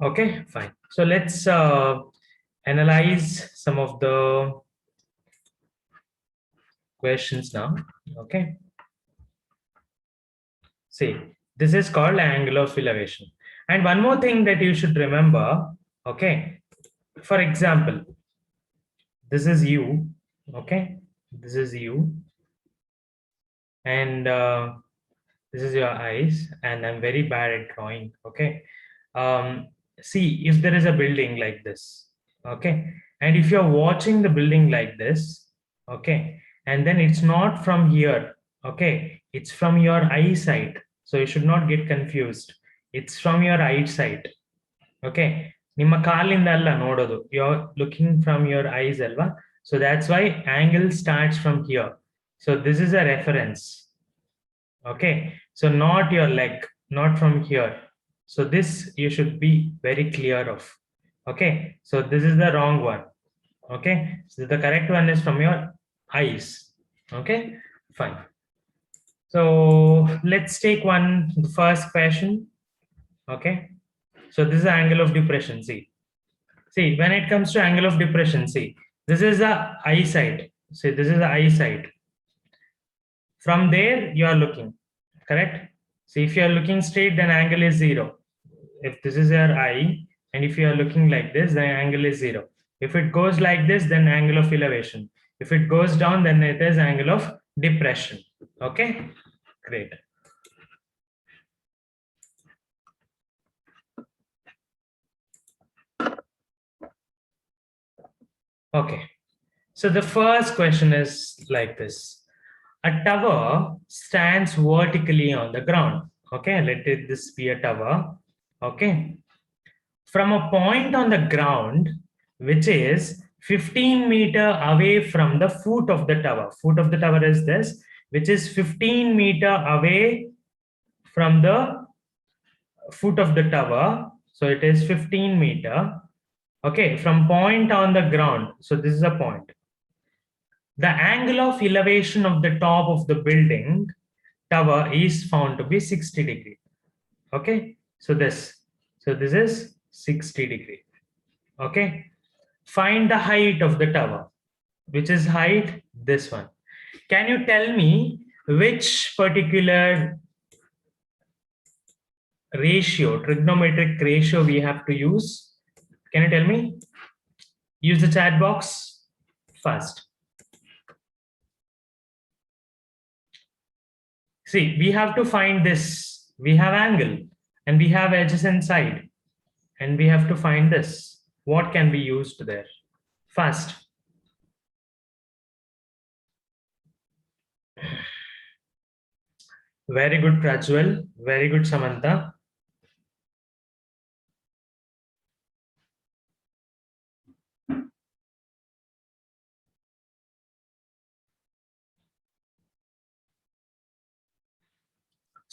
Okay, fine. So let's analyze some of the questions now. Okay. See, this is called angle of elevation. And one more thing that you should remember, okay. For example, this is you, okay. This is you, and this is your eyes, and I'm very bad at drawing, okay. See, if there is a building like this, okay, and if you're watching the building like this, okay, and then it's not from here, okay, it's from your eyesight, so you should not get confused. It's from your eyesight, okay. ನಿಮ್ಮ ಕಾಲಿಂದ ಅಲ್ಲ ನೋಡೋದು, you're looking from your eyes ಅಲ್ವಾ, so that's why angle starts from here. So this is a reference, okay, so not your leg, not from here. So this you should be very clear of, okay. So this is the wrong one, okay. So the correct one is from your eyes, okay, fine. So let's take the first question, okay. So this is the angle of depression. See, when it comes to angle of depression, see, this is the eyesight. See, this is the eyesight. From there, you are looking, correct? See, if you are looking straight, then angle is 0. If this is your eye, and if you are looking like this, then angle is 0. If it goes like this, then angle of elevation. If it goes down, then it is angle of depression. Okay, great. Okay, so the first question is like this. A tower stands vertically on the ground. Okay, this be a tower. Okay, from a point on the ground, which is 15 meter away from the foot of the tower. Foot of the tower is this, which is 15 meter away from the foot of the tower. So it is 15 meter. Okay, from point on the ground. So this is a point. The angle of elevation of the top of the building tower is found to be 60 degree. Okay, so this is 60 degree. Okay, find the height of the tower. Which is height? This one. Can you tell me which particular ratio, trigonometric ratio we have to use? Can you tell me? Use the chat box first. See, we have to find this. We have angle and we have adjacent side, and we have to find this. What can be used there? First. Very good, Prajwal. Very good, Samantha.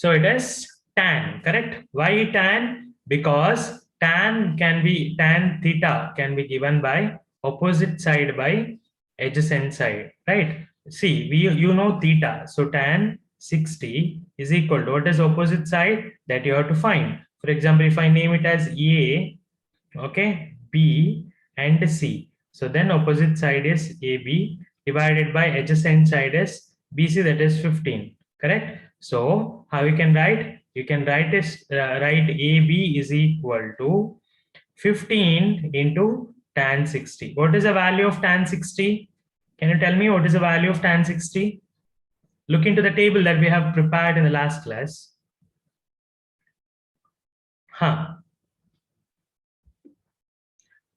So it is tan, correct? Why tan? Because tan theta can be given by opposite side by adjacent side, right? See, you know theta. So tan 60 is equal to what is opposite side that you have to find. For example, if I name it as A, okay, B and C. So then opposite side is AB divided by adjacent side is BC, that is 15, correct? So how you can write? You can write this, write AB is equal to 15 into tan 60. What is the value of tan 60? Can you tell me what is the value of tan 60? Look into the table that we have prepared in the last class.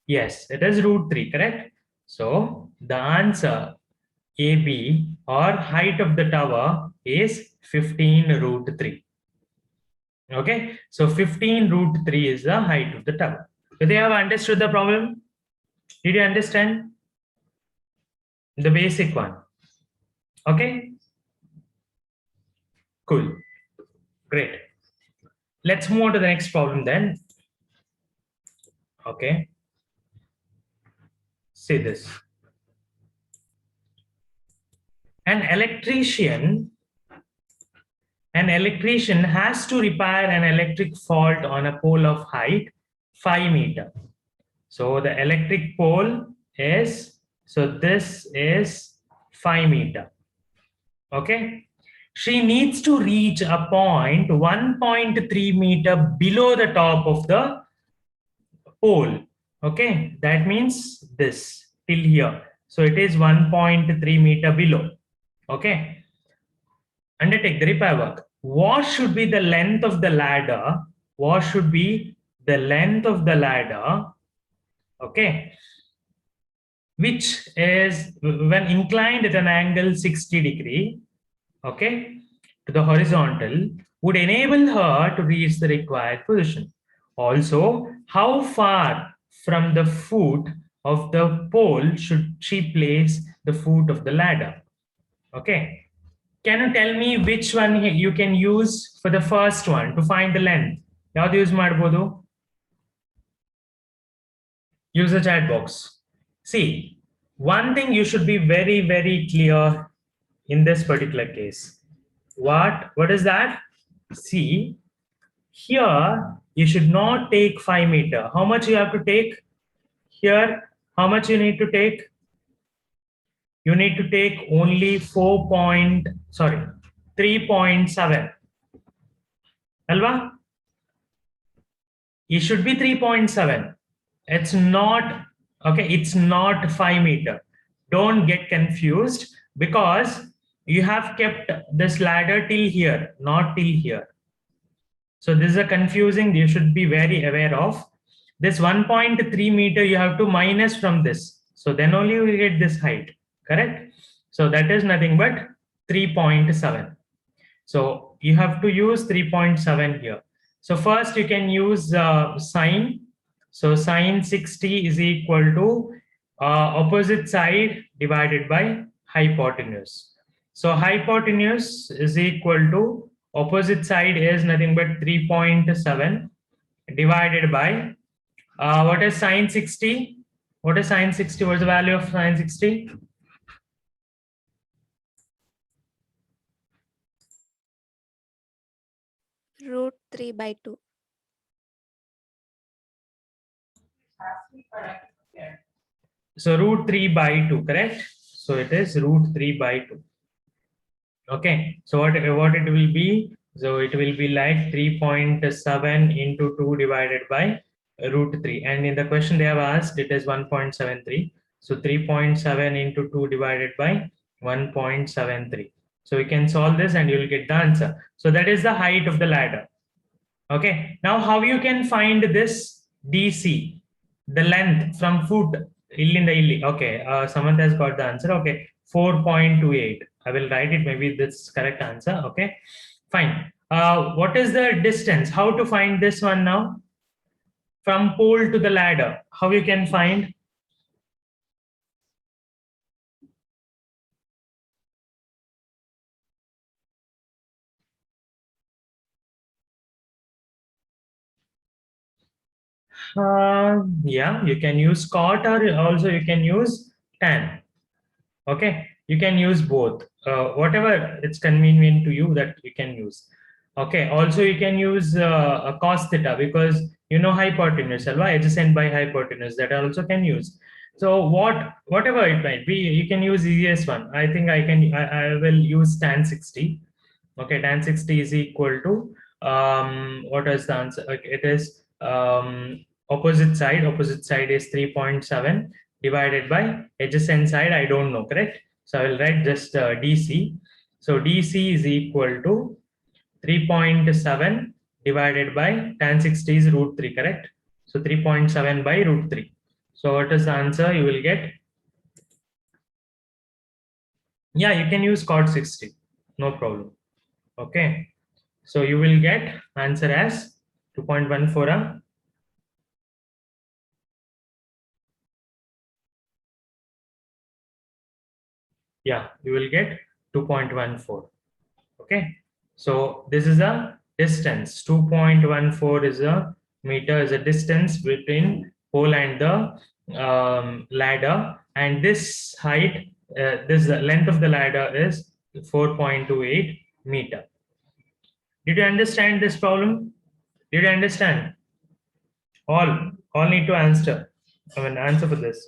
Yes, it is √3, correct? So the answer AB or height of the tower is 15√3. Okay, so 15√3 is the height of the tower. Do they have understood the problem? Did you understand? The basic one. Okay, cool, great. Let's move on to the next problem then. Okay, see this. An electrician has to repair an electric fault on a pole of height 5 meter. So the electric pole is, so this is 5 meter. Okay. She needs to reach a point 1.3 meter below the top of the pole. Okay. That means this till here. So it is 1.3 meter below. Okay. Undertake the repair work. What should be the length of the ladder? What should be the length of the ladder? Okay. Which is when inclined at an angle 60 degree, okay, to the horizontal, would enable her to reach the required position. Also, how far from the foot of the pole should she place the foot of the ladder? Okay. Can you tell me which one you can use for the first one to find the length? ಯಾವ್ದು use ಮಾಡಬಹುದು? Use the chat box. See, one thing you should be very, very clear in this particular case. What is that? See, here you should not take 5 meter. How much you have to take? Here, how much you need to take? You need to take only 3.7. Alva? It should be 3.7. It's not, okay, it's not 5 meter. Don't get confused because you have kept this ladder till here, not till here. So this is a confusing, you should be very aware of. This 1.3 meter you have to minus from this. So then only you will get this height, correct? So that is nothing but 3.7. So you have to use 3.7 here. So first you can use sine. So sine 60 is equal to opposite side divided by hypotenuse. So hypotenuse is equal to opposite side is nothing but 3.7 divided by what is sine 60? What is sine 60? What's the value of sine 60? √3/2. So √3/2, correct? So it is √3/2. Okay. So what it will be? So it will be like 3.7 into 2 divided by √3. And in the question they have asked, it is 1.73. So 3.7 into 2 divided by 1.73. So we can solve this and you will get the answer. So that is the height of the ladder. Okay. Now how you can find this DC? The length from foot. Okay. Samantha has got the answer. Okay. 4.28. I will write it. Maybe this correct answer. Okay. Fine. What is the distance? How to find this one now? From pole to the ladder. How you can find? Yeah, you can use cot or also you can use tan. Okay, you can use both. Whatever it's convenient to you that you can use. Okay, also you can use a cos theta because you know hypotenuse, adjacent by hypotenuse, that also can use. So whatever it might be, you can use easiest one. I think I will use tan 60. Okay, tan 60 is equal to what is the answer? Okay, it is opposite side is 3.7 divided by adjacent side, I don't know, correct? So I will write just DC. So DC is equal to 3.7 divided by tan 60 is √3, correct? So 3.7 by √3. So what is the answer you will get? Yeah, you can use cot 60, no problem. Okay, so you will get answer as 2.14. Yeah, you will get 2.14. Okay, so this is a distance. 2.14 is a meter, is a distance between pole and the ladder, and this height, this length of the ladder is 4.28 meter. Did you understand this problem? Did you understand? All need to answer. I mean, answer for this.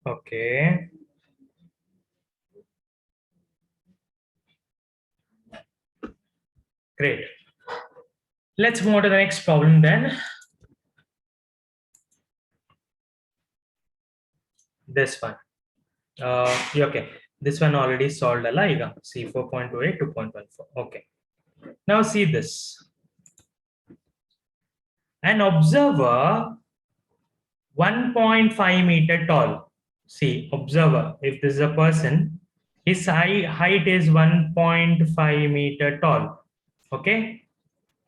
Okay. Great. Let's move on to the next problem then. This one. Yeah, okay. This one already solved. See 4.28, 2.14. Okay. Now see this. An observer 1.5 meter tall. See, observer, if this is a person, his height is 1.5 meter tall. Okay.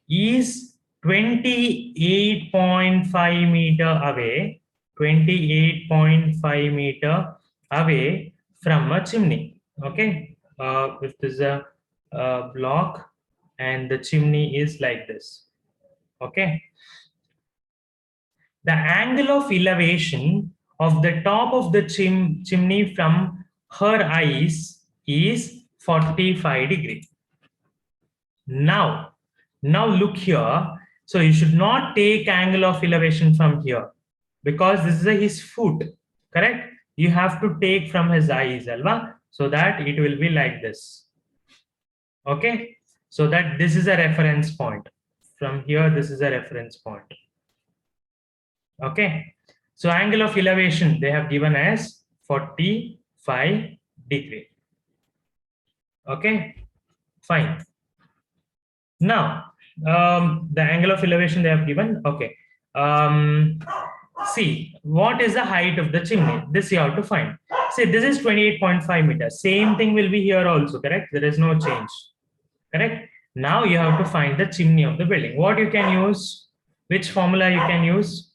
Is 28.5 meter away, 28.5 meter away from a chimney. Okay. If there's a block and the chimney is like this. Okay. The angle of elevation of the top of the chimney from her eyes is 45 degree. Now look here. So you should not take angle of elevation from here because this is his foot, correct? You have to take from his eyes, alva, so that it will be like this. Okay, so that this is a reference point. From here, this is a reference point. Okay, so angle of elevation they have given as 45 degree. Okay, fine. Now, the angle of elevation they have given. Okay. See, what is the height of the chimney? This you have to find. See, this is 28.5 meters. Same thing will be here also, correct? There is no change, correct? Now you have to find the chimney of the building. What you can use? Which formula you can use?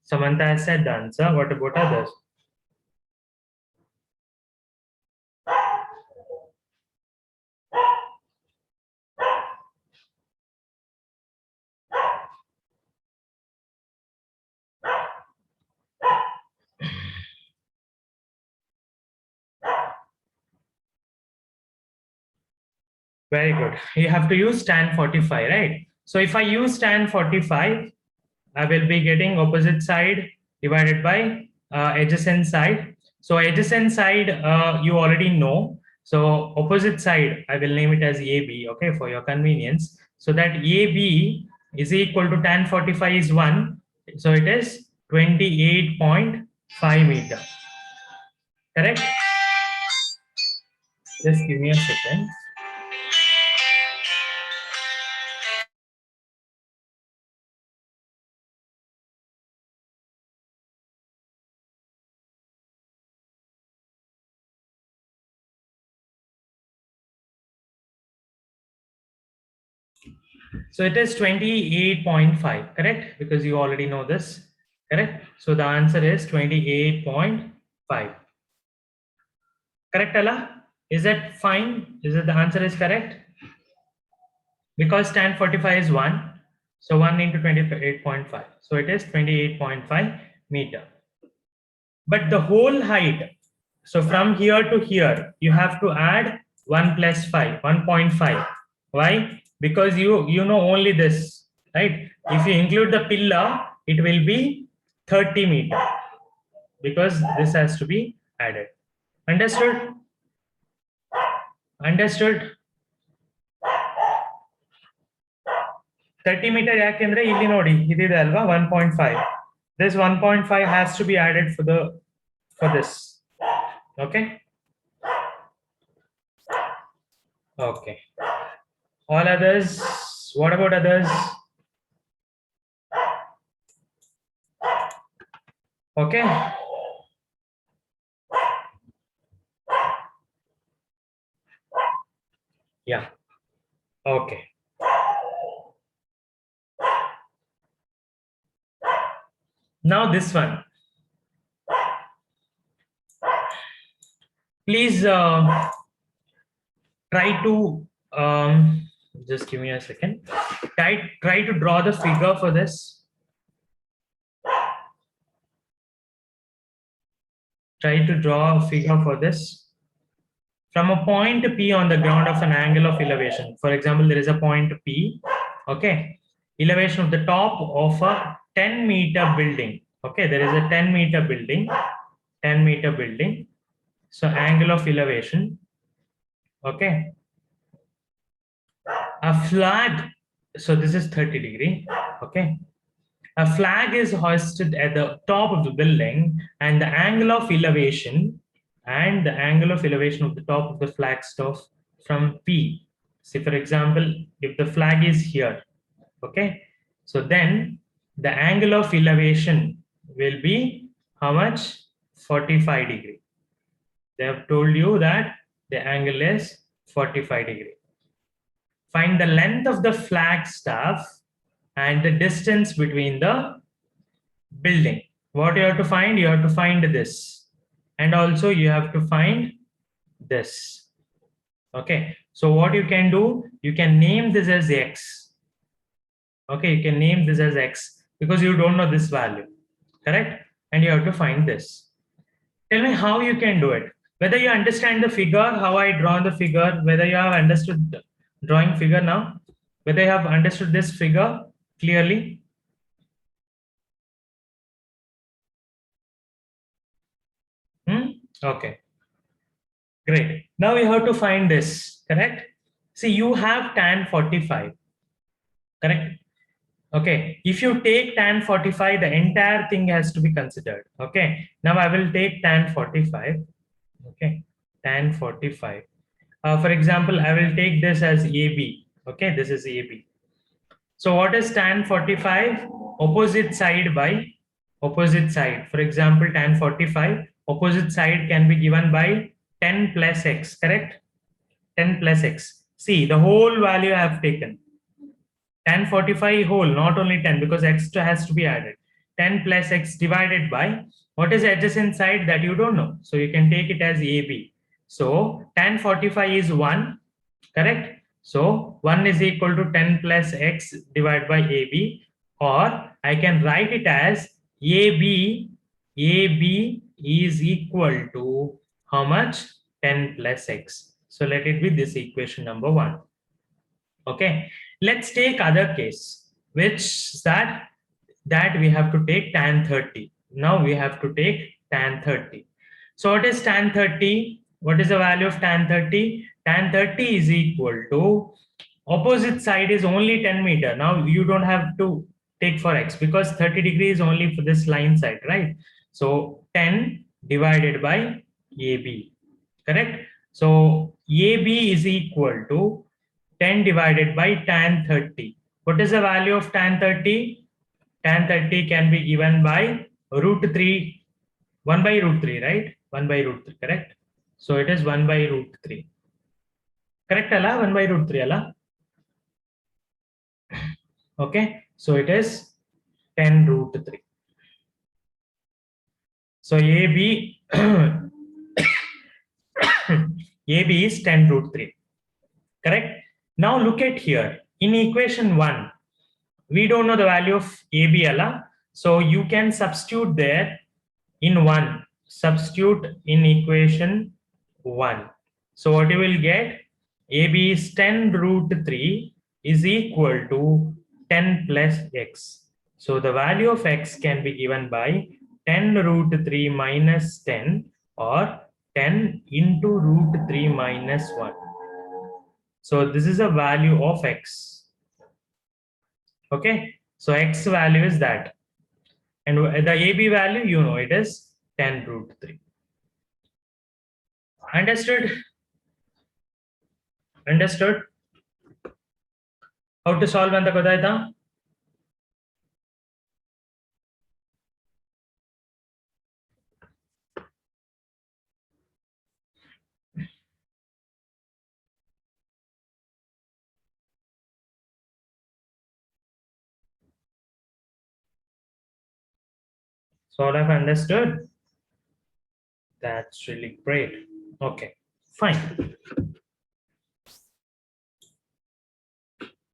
Samantha has said the answer. What about others? Very good. You have to use tan 45, right? So if I use tan 45, I will be getting opposite side divided by adjacent side. So adjacent side, you already know. So opposite side, I will name it as AB, okay, for your convenience. So that AB is equal to tan 45 is 1. So it is 28.5 meter. Correct? Just give me a second. So it is 28.5, correct? Because you already know this, correct? So the answer is 28.5. Correct, Allah? Is that fine? Is it the answer is correct? Because tan 45 is 1. So 1 into 28.5. So it is 28.5 meter. But the whole height, so from here to here, you have to add 1 plus 5, 1.5. Why? Because you know only this, right? If you include the pillar, it will be 30 meter because this has to be added. Understood? Understood? 30 meter yakendre illi nodi idide alva 1.5. This 1.5 has to be added for this. Okay? Okay. All others, what about others? Okay. Yeah. Okay. Now this one. Please try to Just give me a second. Try to draw the figure for this. Try to draw a figure for this. From a point P on the ground of an angle of elevation. For example, there is a point P. Okay. Elevation of the top of a 10-meter building. Okay. There is a 10-meter building. 10-meter building. So angle of elevation. Okay. A flag. So this is 30 degree. Okay. A flag is hoisted at the top of the building, and the angle of elevation of the top of the flagstaff from P. See, for example, if the flag is here, okay, so then the angle of elevation will be how much? 45 degree. They have told you that the angle is 45 degree. Find the length of the flagstaff and the distance between the building. What you have to find? You have to find this. And also you have to find this. Okay. So what you can do, you can name this as X. Okay. You can name this as X because you don't know this value. Correct? And you have to find this. Tell me how you can do it. Whether you understand the figure, how I draw the figure, whether you have understood the drawing figure now, whether you have understood this figure clearly. Okay. Great. Now we have to find this, correct? See, you have tan 45, correct? Okay. If you take tan 45, the entire thing has to be considered. Okay. Now I will take tan 45. Okay. Tan 45. For example, I will take this as AB. Okay. This is AB. So what is tan 45? Opposite side by opposite side. For example, tan 45, opposite side can be given by 10 plus x, correct? 10 plus x. See, the whole value I have taken. Tan 45 whole, not only 10, because x has to be added. 10 plus x divided by, what is adjacent side that you don't know? So you can take it as AB. So tan 45 is 1, correct? So 1 is equal to 10 plus x divided by AB, or I can write it as AB is equal to how much? 10 plus x. So let it be this equation number 1. Okay, let's take other case, which that we have to take tan 30. Now we have to take tan 30. So what is tan 30? What is the value of tan 30? Tan 30 is equal to, opposite side is only 10 meter. Now you don't have to take for x because 30 degrees only for this line side, right? So 10 divided by AB, correct? So AB is equal to 10 divided by tan 30. What is the value of tan 30? Tan 30 can be given by root 3, 1 by root 3, right? 1 by root 3, correct? So it is 1 by root 3. Correct, Allah? 1 by root 3, Allah? Okay, so it is 10 root 3. So AB, AB is 10 root 3, correct? Now look at here. In equation 1, we don't know the value of AB, Allah. So you can substitute there in 1. Substitute in equation 1. So what you will get? AB is 10 root 3 is equal to 10 plus x. So the value of x can be given by 10 root 3 minus 10 or 10 into root 3 minus 1. So this is a value of x. Okay. So x value is that. And the AB value, you know, it is 10 root 3. Understood? Understood? How to solve ಅಂತ ಗೊತ್ತಾಯ್ತಾ? Sort of understood? That's really great. Okay, fine.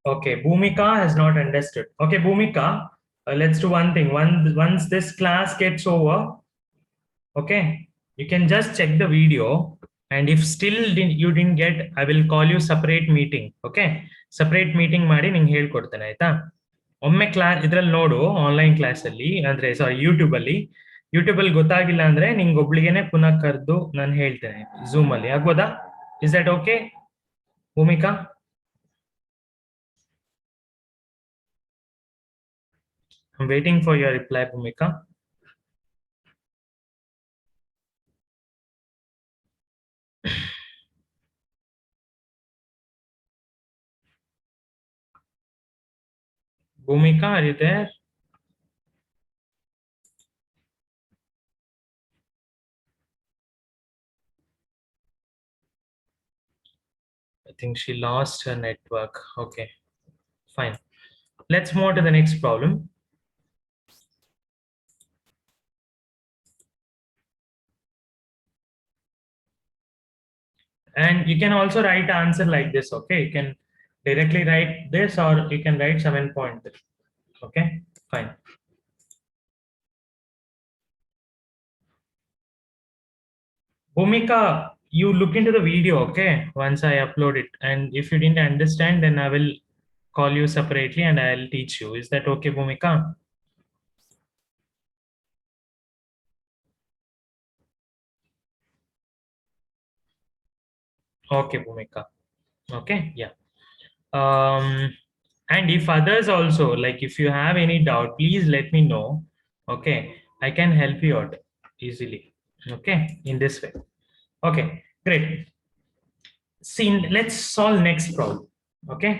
Okay, Bhumika has not understood. Okay, Bhumika, let's do one thing. Once this class gets over, okay, you can just check the video, and if still you didn't get, I will call you separate meeting. Okay, separate meeting ಮಾಡಿ ನಿಂಗೆ ಹೇಳ್ಕೊಡ್ತೇನೆ ಆಯ್ತಾ. ಒಮ್ಮೆ class ಇದ್ರಲ್ಲಿ ನೋಡು, online class ಅಲ್ಲಿ ಅಂದ್ರೆ ಸಾರಿ YouTube ಅಲ್ಲಿ ಗೊತ್ತಾಗಿಲ್ಲ ಅಂದ್ರೆ ನಿಂಗೆ ಒಬ್ಳಿಗೆನೆ ಪುನಃ ಕರೆದು ನಾನು ಹೇಳ್ತೇನೆ ಝೂಮ್ ಅಲ್ಲಿ, ಆಗ್ಬೋದಾ? Is that okay Bhumika? I'm waiting for your reply, Bhumika. Bhumika, are you there? I think she lost her network. Okay, fine. Let's move on to the next problem. And you can also write answer like this, okay? You can directly write this or you can write 7 point. Okay, fine. Bhumika, you look into the video, okay? Once I upload it. And if you didn't understand, then I will call you separately and I'll teach you. Is that okay, Bhumika? Okay, Bhumika. Okay, yeah. And if others also, like if you have any doubt, please let me know. Okay, I can help you out easily. Okay, in this way. Okay, great. See, let's solve next problem. Okay,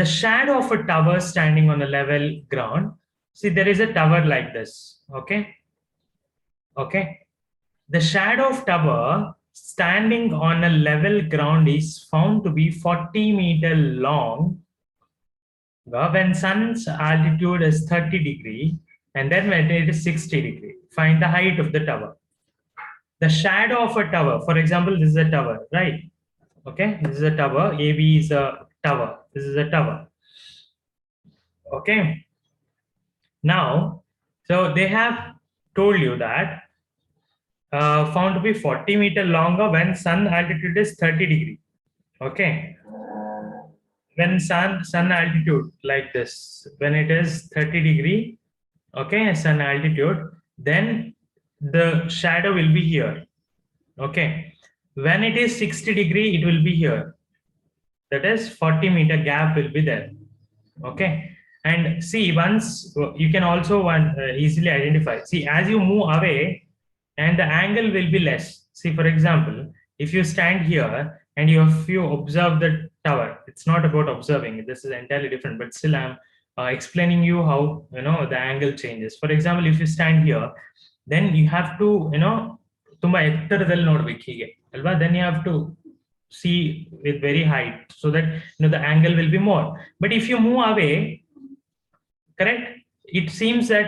the shadow of a tower standing on a level ground. See, there is a tower like this. Okay, okay. The shadow of tower standing on a level ground is found to be 40-meter long when sun's altitude is 30 degree and then when it is 60 degree. Find the height of the tower. The shadow of a tower, for example, this is a tower, right? Okay, this is a tower. AB is a tower. This is a tower. Okay. Now, so they have told you that found to be 40-meter longer when sun altitude is 30 degree. Okay. When sun altitude like this, when it is 30 degree, okay, sun altitude, then the shadow will be here. Okay. When it is 60 degree, it will be here. That is 40-meter gap will be there. Okay. And see, once you can also easily identify. See, as you move away, and the angle will be less. See, for example, if you stand here and if you observe the tower, it's not about observing. This is entirely different. But still, I'm explaining you how the angle changes. For example, if you stand here, then you have to ತುಂಬಾ ಎತ್ತರದಲ್ಲಿ ನೋಡ್ಬೇಕು ಹೀಗೆ ಅಲ್ವಾ? Then you have to see with very height so that the angle will be more. But if you move away, correct, it seems that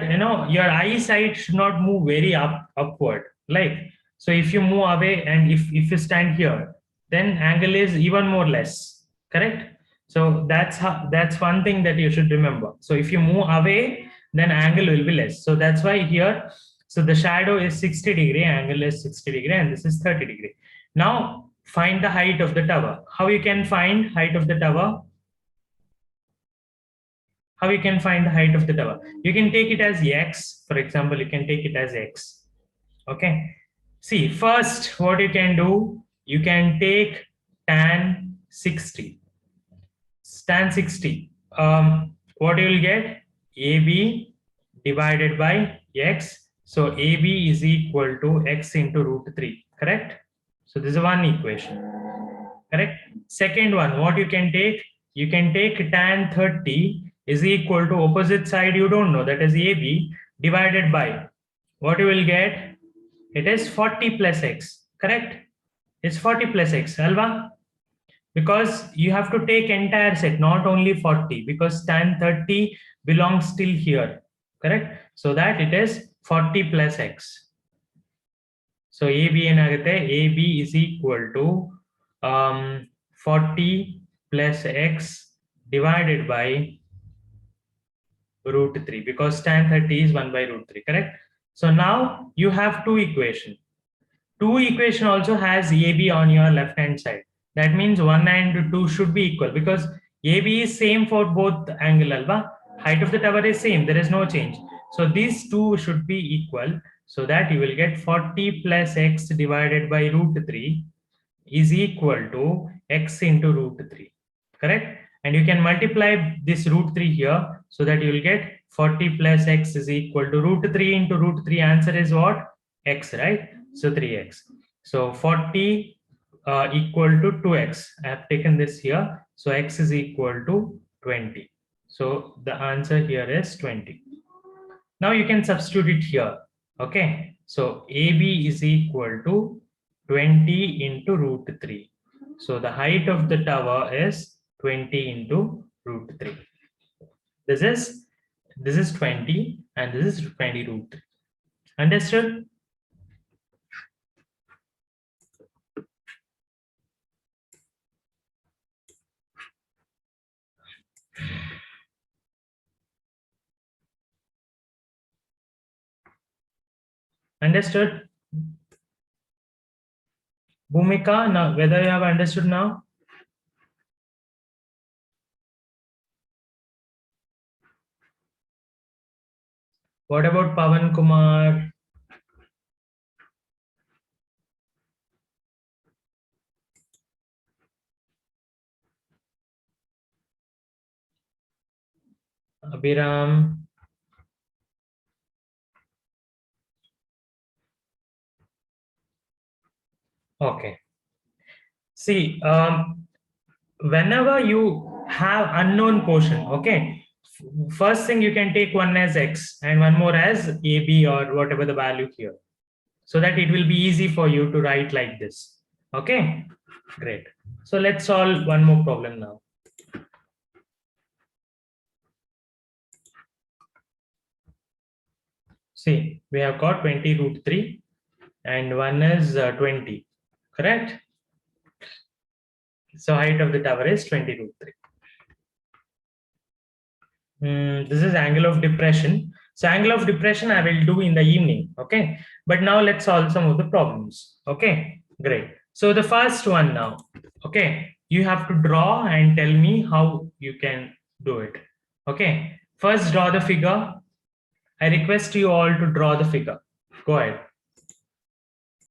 your eyesight should not move very upward, like, so if you move away and if you stand here, then angle is even more less, correct? So that's one thing that you should remember. So if you move away, then angle will be less. So that's why here, so the shadow is 60 degree, angle is 60 degree, and this is 30 degree. Now find the height of the tower. How you can find height of the tower? How you can find the height of the tower? You can take it as x. For example, you can take it as x. Okay. See, first what you can do, you can take tan 60. Tan 60. What you will get? AB divided by x. So AB is equal to x into √3. Correct? So this is one equation. Correct? Second one, what you can take? You can take tan 30 is equal to opposite side you don't know, that is AB, divided by what you will get? It is 40 plus x. Correct? It's 40 plus x, alva? Because you have to take entire set, not only 40, because tan 30 belongs still here. Correct? So that it is 40 plus x. So AB enagate, AB is equal to 40 plus x divided by root 3, because tan 30 is 1 by root 3, correct? So now you have two equation. Two equation also has AB on your left hand side. That means 1 and 2 should be equal, because AB is same for both angle alpha. Height of the tower is same, there is no change. So these two should be equal, so that you will get 40 plus x divided by root 3 is equal to x into root 3, correct? And you can multiply this root 3 here, so that you will get 40 plus x is equal to root 3 into root 3. Answer is what? X, right? So 3x. So 40 equal to 2x. I have taken this here. So x is equal to 20. So the answer here is 20. Now you can substitute it here. Okay. So AB is equal to 20 into root 3. So the height of the tower is 20 into root 3. This is 20 and this is 20 root 3. Understood? Understood? Bhumika, now whether you have understood now? What about Pavan Kumar? Abhiram? Okay. See, whenever you have unknown portion, okay, first thing you can take one as x and one more as AB or whatever the value here, so that it will be easy for you to write like this. Okay, great. So let's solve one more problem now. See, we have got 20 root 3 and one is 20, correct? So height of the tower is 20 root 3. This is angle of depression. So angle of depression I will do in the evening. Okay. But now let's solve some of the problems. Okay. Great. So the first one now. Okay. You have to draw and tell me how you can do it. Okay. First draw the figure. I request you all to draw the figure. Go ahead.